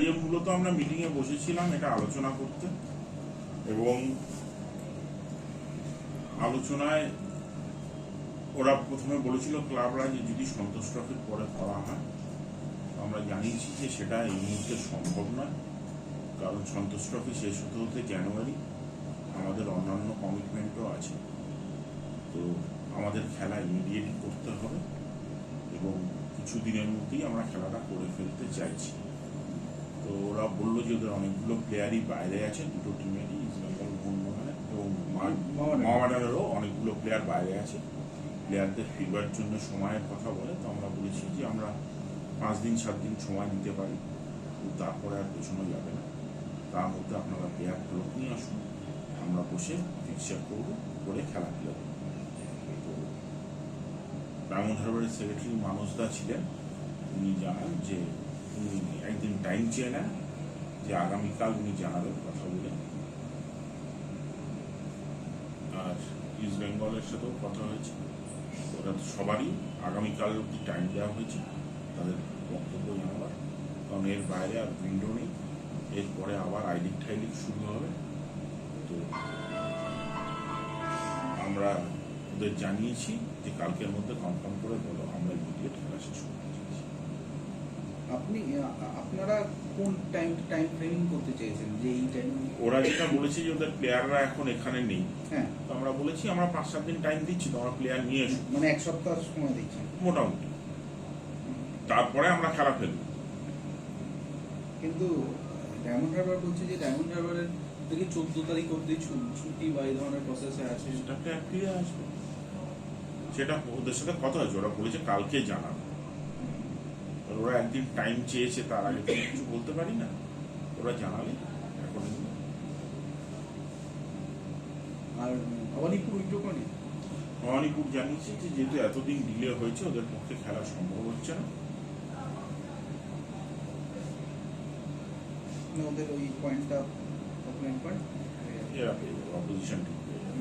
আজকে মূলত আমরা মিটিংয়ে বসেছিলাম এটা আলোচনা করতে, এবং আলোচনায় ওরা প্রথমে বলেছিল ক্লাবরা যে যদি সন্তোষ ট্রফির পরে করা হয়, আমরা জানিয়েছি যে সেটা এই মুহূর্তে সম্ভব নয়, কারণ সন্তোষ ট্রফি শেষ হতে হতে জানুয়ারি, আমাদের অন্যান্য কমিটমেন্টও আছে। তো আমাদের খেলা ইমিডিয়েটলি করতে হবে এবং কিছু দিনের মধ্যেই আমরা খেলাটা করে ফেলতে চাইছি। তো ওরা বললো যে ওদের অনেকগুলো প্লেয়ারই বাইরে আছে, দুটো টিমেরই, ইস্টবেঙ্গল মোহনবাগানের এবং মহামেডানেরও অনেকগুলো প্লেয়ার বাইরে আছে। প্লেয়ারদের ফিরবার জন্য সময়ের কথা বলে, তো আমরা বলেছি যে আমরা 5 দিন 7 দিন সময় দিতে পারি, তারপরে আর পেছনে যাবে না। তার মধ্যে আপনারা প্লেয়ার ফেরত নিয়ে আসুন, আমরা বসে ফিক্সচার করবো, করে খেলা খেলব। তো ডায়মন্ড হারবারের সেক্রেটারি মানস দা ছিলেন, উনি জানান যে উনি একদিন টাইম চেয়ে নেন, যে আগামীকাল উনি জানাবেন কথা বলে। আর ইস্ট বেঙ্গলের সাথেও কথা হয়েছে, ওরা সবারই আগামীকাল অব্দি টাইম দেওয়া হয়েছে তাদের বক্তব্য জানাবার, কারণ এর বাইরে আর উইন্ডো নেই। এরপরে আবার আই লিগ টাই লিগ শুরু হবে। তো আমরা ওদের জানিয়েছি যে কালকের মধ্যে কনফার্ম করে বলো, আমরা ইমিডিয়েট খেলা শেষ করতে চাইছি। আপনারা কোন টাইম ফ্রেমিং করতে চেয়েছেন, যে এই টাইম? ওরা যেটা বলেছে যে ওদের প্লেয়াররা এখন এখানে নেই, হ্যাঁ, তো আমরা বলেছি আমরা 5-7 দিন টাইম দিচ্ছি, তো আমরা প্লেয়ার নিয়ে এসো, মানে 1 সপ্তাহ সময় দিচ্ছেন মোটামুটি, তারপরে আমরা খেলা ফেলবো। কিন্তু ডায়মন্ড হারবার বলছে যে ডায়মন্ড হারবারের থেকে 14 তারিখ অব্দি ছুটি বা এই ধরনের প্রসেসে আছে। সেটা ফিরে আসবে, সেটা ওদের সাথে কথা হয়েছে, ওরা বলেছে কালকে জানাবে। ওরা একদিন টাইম চেয়েছে, তার আগে তো কিছু বলতে পারি না, ওরা জানালে এখন। আর ভবানীপুর উইথড্র করেনি? ভবানীপুর জানিয়েছে যে যেহেতু এতদিন ডিলে হয়েছে, ওদের পক্ষে খেলা সম্ভব হচ্ছে না। ওদের ওই পয়েন্টটা পয়েন্ট এরা পেয়ে যাবে, অপোজিশন ঠিক পেয়ে যাবে।